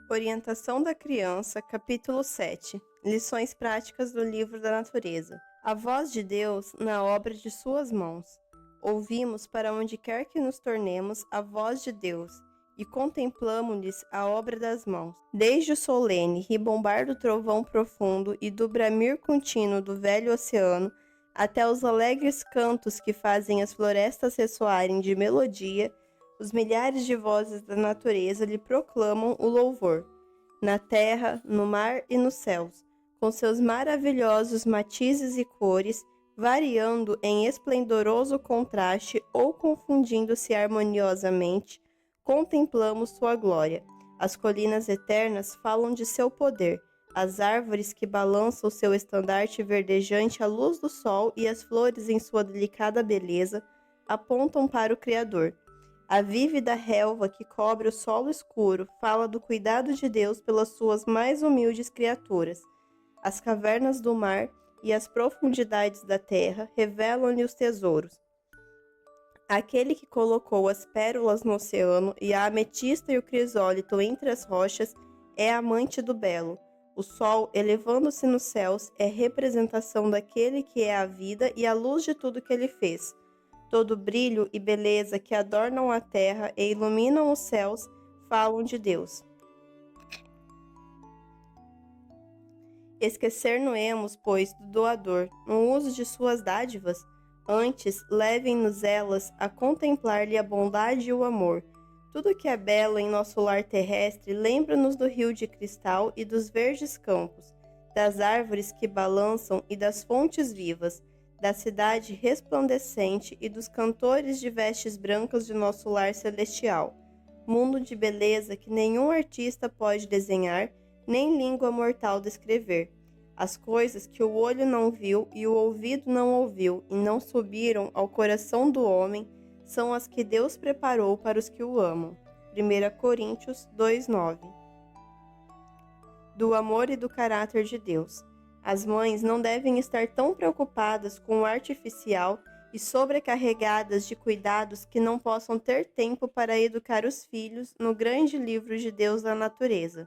Orientação da criança, capítulo 7. Lições práticas do livro da natureza. A voz de Deus na obra de suas mãos. Ouvimos para onde quer que nos tornemos a voz de Deus e contemplamo-lhes a obra das mãos. Desde o solene ribombar do trovão profundo e do bramir contínuo do velho oceano, até os alegres cantos que fazem as florestas ressoarem de melodia, os milhares de vozes da natureza lhe proclamam o louvor. Na terra, no mar e nos céus, com seus maravilhosos matizes e cores, variando em esplendoroso contraste ou confundindo-se harmoniosamente, contemplamos sua glória. As colinas eternas falam de seu poder, as árvores que balançam seu estandarte verdejante à luz do sol e as flores em sua delicada beleza apontam para o Criador. A vívida relva que cobre o solo escuro fala do cuidado de Deus pelas suas mais humildes criaturas. As cavernas do mar e as profundidades da terra revelam-lhe os tesouros. Aquele que colocou as pérolas no oceano e a ametista e o crisólito entre as rochas é amante do belo. O sol, elevando-se nos céus, é representação daquele que é a vida e a luz de tudo que ele fez. Todo brilho e beleza que adornam a terra e iluminam os céus falam de Deus. Esquecer-nos-emos, pois, do doador, no uso de suas dádivas, antes levem-nos elas a contemplar-lhe a bondade e o amor. Tudo que é belo em nosso lar terrestre lembra-nos do rio de cristal e dos verdes campos, das árvores que balançam e das fontes vivas, da cidade resplandecente e dos cantores de vestes brancas de nosso lar celestial. Mundo de beleza que nenhum artista pode desenhar, nem língua mortal descrever. As coisas que o olho não viu e o ouvido não ouviu e não subiram ao coração do homem são as que Deus preparou para os que o amam. 1 Coríntios 2:9. Do amor e do caráter de Deus. As mães não devem estar tão preocupadas com o artificial e sobrecarregadas de cuidados que não possam ter tempo para educar os filhos no grande livro de Deus da natureza.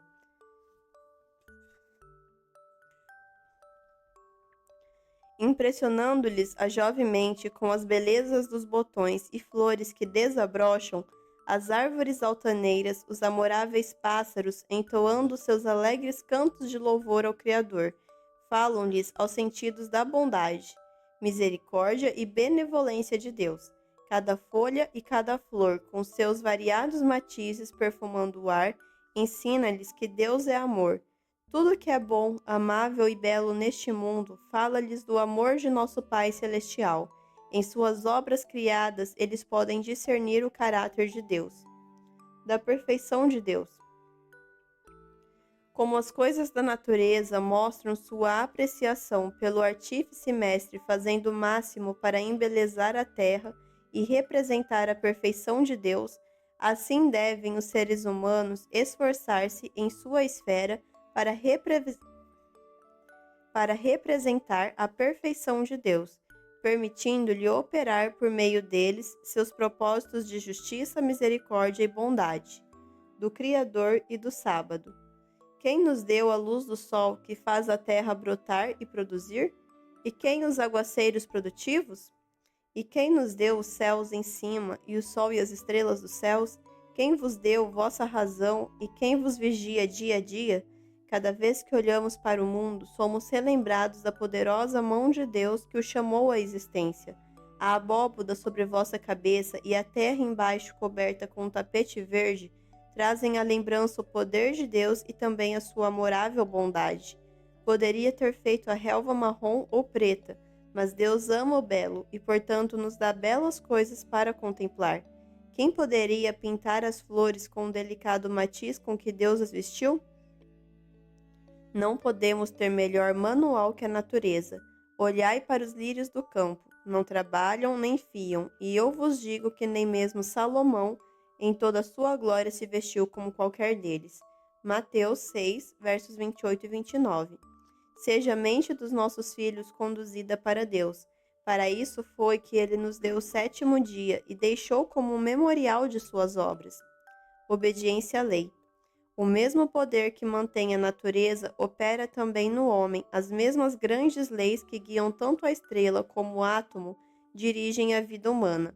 Impressionando-lhes a jovem mente com as belezas dos botões e flores que desabrocham, as árvores altaneiras, os amoráveis pássaros, entoando seus alegres cantos de louvor ao Criador, falam-lhes aos sentidos da bondade, misericórdia e benevolência de Deus. Cada folha e cada flor, com seus variados matizes perfumando o ar, ensina-lhes que Deus é amor. Tudo que é bom, amável e belo neste mundo fala-lhes do amor de nosso Pai Celestial. Em suas obras criadas, eles podem discernir o caráter de Deus, da perfeição de Deus. Como as coisas da natureza mostram sua apreciação pelo artífice mestre fazendo o máximo para embelezar a terra e representar a perfeição de Deus, assim devem os seres humanos esforçar-se em sua esfera para representar a perfeição de Deus, permitindo-lhe operar por meio deles seus propósitos de justiça, misericórdia e bondade, do Criador e do sábado. Quem nos deu a luz do sol que faz a terra brotar e produzir? E quem os aguaceiros produtivos? E quem nos deu os céus em cima e o sol e as estrelas dos céus? Quem vos deu vossa razão e quem vos vigia dia a dia? Cada vez que olhamos para o mundo, somos relembrados da poderosa mão de Deus que o chamou à existência. A abóboda sobre vossa cabeça e a terra embaixo coberta com um tapete verde trazem à lembrança o poder de Deus e também a sua amorável bondade. Poderia ter feito a relva marrom ou preta, mas Deus ama o belo e, portanto, nos dá belas coisas para contemplar. Quem poderia pintar as flores com o delicado matiz com que Deus as vestiu? Não podemos ter melhor manual que a natureza. Olhai para os lírios do campo, não trabalham nem fiam, e eu vos digo que nem mesmo Salomão, em toda a sua glória, se vestiu como qualquer deles. Mateus 6, versos 28 e 29. Seja a mente dos nossos filhos conduzida para Deus. Para isso foi que ele nos deu o 7º dia e deixou como um memorial de suas obras. Obediência à lei. O mesmo poder que mantém a natureza opera também no homem. As mesmas grandes leis que guiam tanto a estrela como o átomo dirigem a vida humana.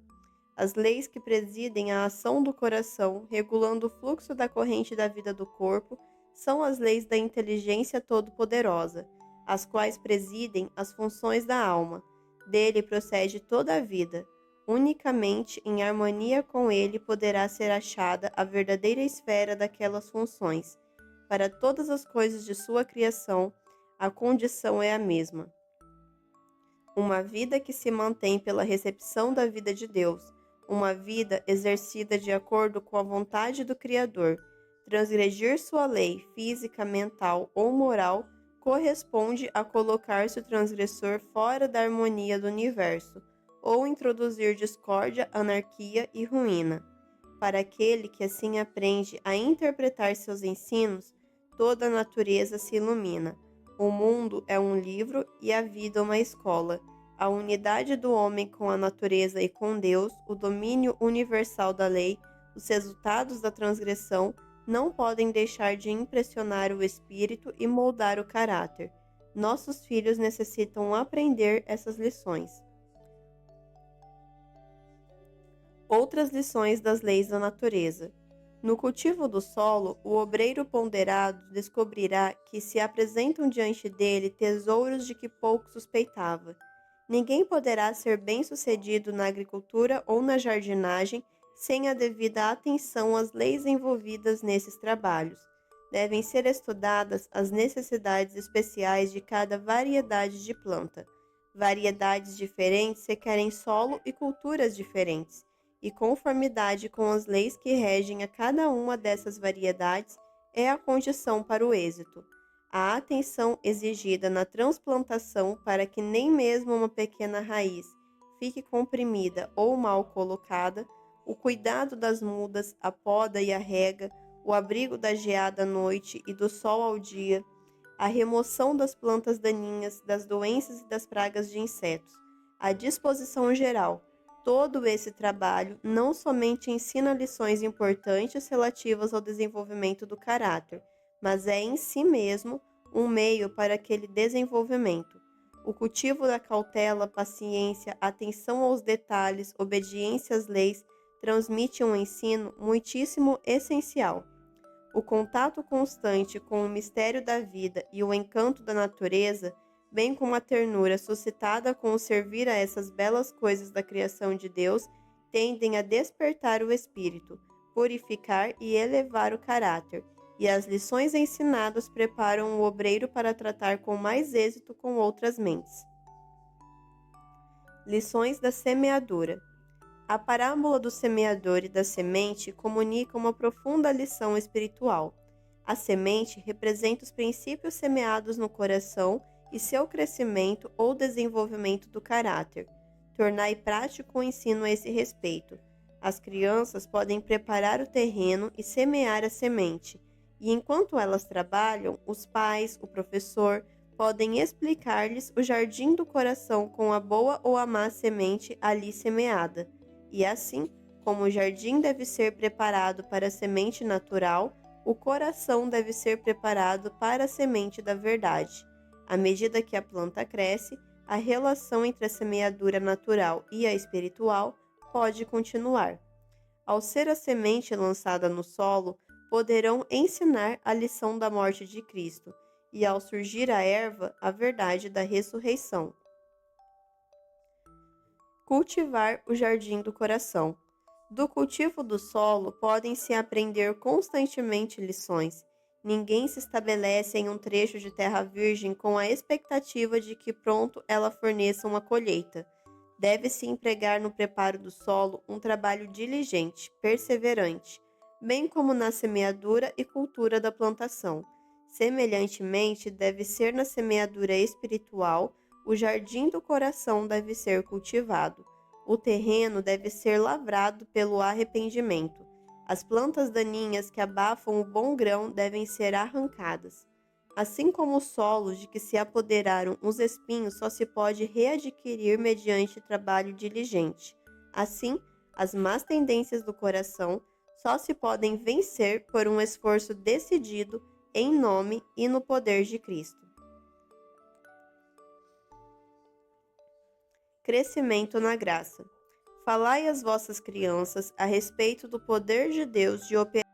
As leis que presidem a ação do coração, regulando o fluxo da corrente da vida do corpo, são as leis da inteligência todo-poderosa, as quais presidem as funções da alma. Dele procede toda a vida. Unicamente em harmonia com ele poderá ser achada a verdadeira esfera daquelas funções. Para todas as coisas de sua criação, a condição é a mesma. Uma vida que se mantém pela recepção da vida de Deus, uma vida exercida de acordo com a vontade do Criador. Transgredir sua lei física, mental ou moral corresponde a colocar-se o transgressor fora da harmonia do universo, ou introduzir discórdia, anarquia e ruína. Para aquele que assim aprende a interpretar seus ensinos, toda a natureza se ilumina. O mundo é um livro e a vida uma escola. A unidade do homem com a natureza e com Deus, o domínio universal da lei, os resultados da transgressão, não podem deixar de impressionar o espírito e moldar o caráter. Nossos filhos necessitam aprender essas lições. Outras lições das leis da natureza. No cultivo do solo, o obreiro ponderado descobrirá que se apresentam diante dele tesouros de que pouco suspeitava. Ninguém poderá ser bem-sucedido na agricultura ou na jardinagem sem a devida atenção às leis envolvidas nesses trabalhos. Devem ser estudadas as necessidades especiais de cada variedade de planta. Variedades diferentes requerem solo e culturas diferentes, e conformidade com as leis que regem a cada uma dessas variedades é a condição para o êxito. A atenção exigida na transplantação para que nem mesmo uma pequena raiz fique comprimida ou mal colocada, o cuidado das mudas, a poda e a rega, o abrigo da geada à noite e do sol ao dia, a remoção das plantas daninhas, das doenças e das pragas de insetos, a disposição geral. Todo esse trabalho não somente ensina lições importantes relativas ao desenvolvimento do caráter, mas é em si mesmo um meio para aquele desenvolvimento. O cultivo da cautela, paciência, atenção aos detalhes, obediência às leis, transmite um ensino muitíssimo essencial. O contato constante com o mistério da vida e o encanto da natureza, bem como a ternura suscitada com o servir a essas belas coisas da criação de Deus, tendem a despertar o espírito, purificar e elevar o caráter, e as lições ensinadas preparam o obreiro para tratar com mais êxito com outras mentes. Lições da semeadura. A parábola do semeador e da semente comunica uma profunda lição espiritual. A semente representa os princípios semeados no coração e seu crescimento ou desenvolvimento do caráter. Tornai prático o ensino a esse respeito. As crianças podem preparar o terreno e semear a semente, e enquanto elas trabalham, os pais, o professor, podem explicar-lhes o jardim do coração com a boa ou a má semente ali semeada. E assim, como o jardim deve ser preparado para a semente natural, o coração deve ser preparado para a semente da verdade. À medida que a planta cresce, a relação entre a semeadura natural e a espiritual pode continuar. Ao ser a semente lançada no solo, poderão ensinar a lição da morte de Cristo, e ao surgir a erva, a verdade da ressurreição. Cultivar o jardim do coração. Do cultivo do solo podem-se aprender constantemente lições. Ninguém se estabelece em um trecho de terra virgem com a expectativa de que pronto ela forneça uma colheita. Deve-se empregar no preparo do solo um trabalho diligente, perseverante, bem como na semeadura e cultura da plantação. Semelhantemente, deve ser na semeadura espiritual, o jardim do coração deve ser cultivado. O terreno deve ser lavrado pelo arrependimento. As plantas daninhas que abafam o bom grão devem ser arrancadas. Assim como os solos de que se apoderaram os espinhos só se pode readquirir mediante trabalho diligente. Assim, as más tendências do coração só se podem vencer por um esforço decidido em nome e no poder de Cristo. Crescimento na graça. Falai às vossas crianças a respeito do poder de Deus de operar.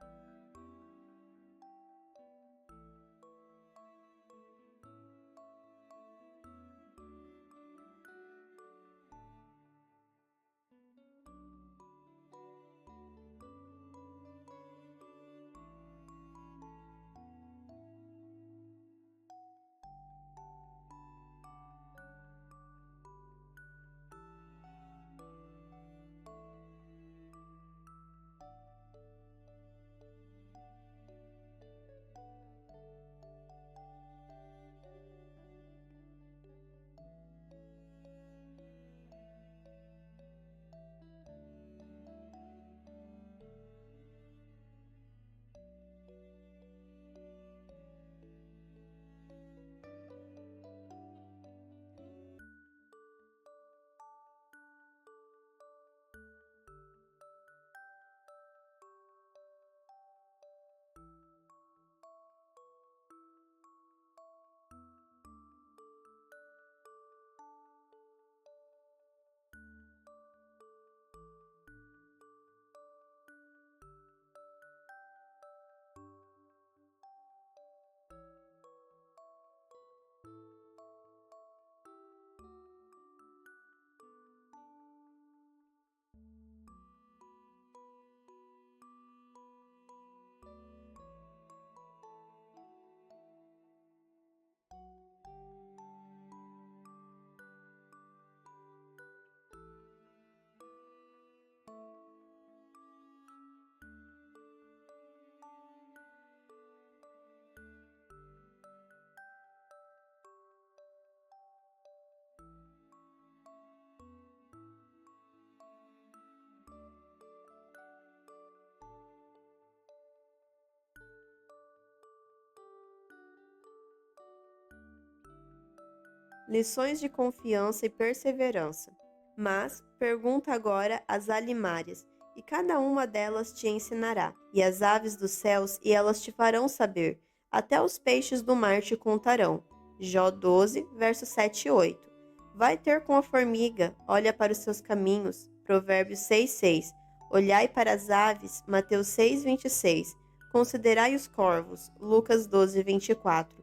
Lições de confiança e perseverança. Mas pergunta agora às alimárias, e cada uma delas te ensinará, e as aves dos céus, e elas te farão saber, até os peixes do mar te contarão. Jó 12, versos 7 e 8. Vai ter com a formiga, olha para os seus caminhos. Provérbios 6, 6. Olhai para as aves. Mateus 6, 26. Considerai os corvos. Lucas 12, 24.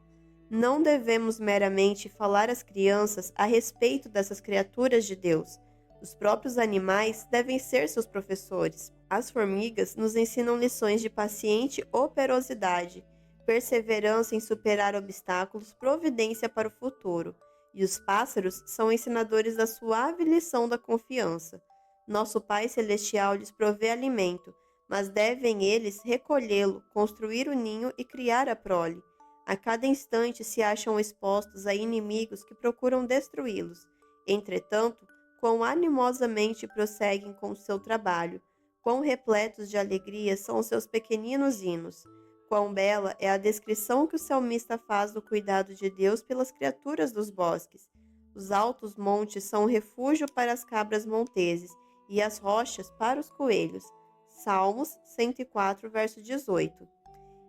Não devemos meramente falar às crianças a respeito dessas criaturas de Deus. Os próprios animais devem ser seus professores. As formigas nos ensinam lições de paciente operosidade, perseverança em superar obstáculos, providência para o futuro. E os pássaros são ensinadores da suave lição da confiança. Nosso Pai Celestial lhes provê alimento, mas devem eles recolhê-lo, construir o ninho e criar a prole. A cada instante se acham expostos a inimigos que procuram destruí-los. Entretanto, quão animosamente prosseguem com o seu trabalho, quão repletos de alegria são os seus pequeninos hinos, quão bela é a descrição que o salmista faz do cuidado de Deus pelas criaturas dos bosques. Os altos montes são um refúgio para as cabras monteses e as rochas para os coelhos. Salmos 104, verso 18.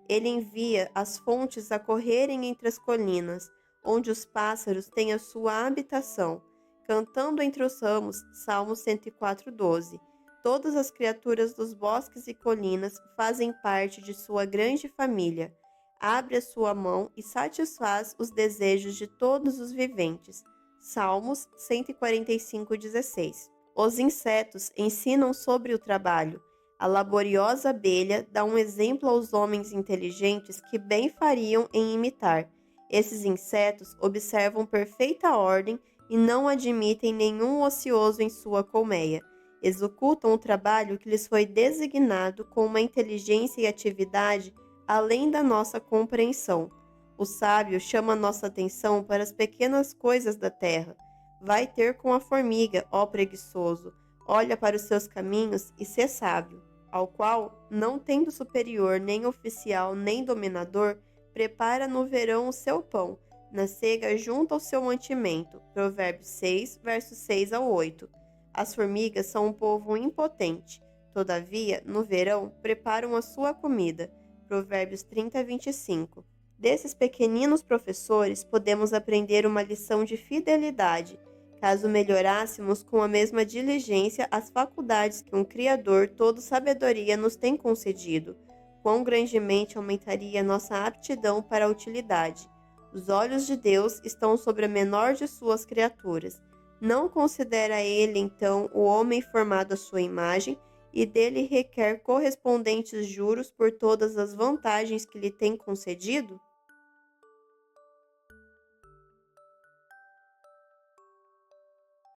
Ele envia as fontes a correrem entre as colinas, onde os pássaros têm a sua habitação, cantando entre os ramos. Salmos 104, 12. Todas as criaturas dos bosques e colinas fazem parte de sua grande família. Abre a sua mão e satisfaz os desejos de todos os viventes. Salmos 145, 16. Os insetos ensinam sobre o trabalho. A laboriosa abelha dá um exemplo aos homens inteligentes que bem fariam em imitar. Esses insetos observam perfeita ordem e não admitem nenhum ocioso em sua colmeia. Executam o trabalho que lhes foi designado com uma inteligência e atividade além da nossa compreensão. O sábio chama nossa atenção para as pequenas coisas da terra. Vai ter com a formiga, ó preguiçoso, olha para os seus caminhos e sê sábio, ao qual, não tendo superior, nem oficial, nem dominador, prepara no verão o seu pão, na cega junto ao seu mantimento. Provérbios 6, versos 6 ao 8. As formigas são um povo impotente. todavia, no verão, preparam a sua comida. Provérbios 30:25. Desses pequeninos professores, podemos aprender uma lição de fidelidade, caso melhorássemos com a mesma diligência as faculdades que um Criador todo sabedoria nos tem concedido. Quão grandemente aumentaria nossa aptidão para a utilidade. Os olhos de Deus estão sobre a menor de suas criaturas. Não considera ele, então, o homem formado à sua imagem e dele requer correspondentes juros por todas as vantagens que lhe tem concedido?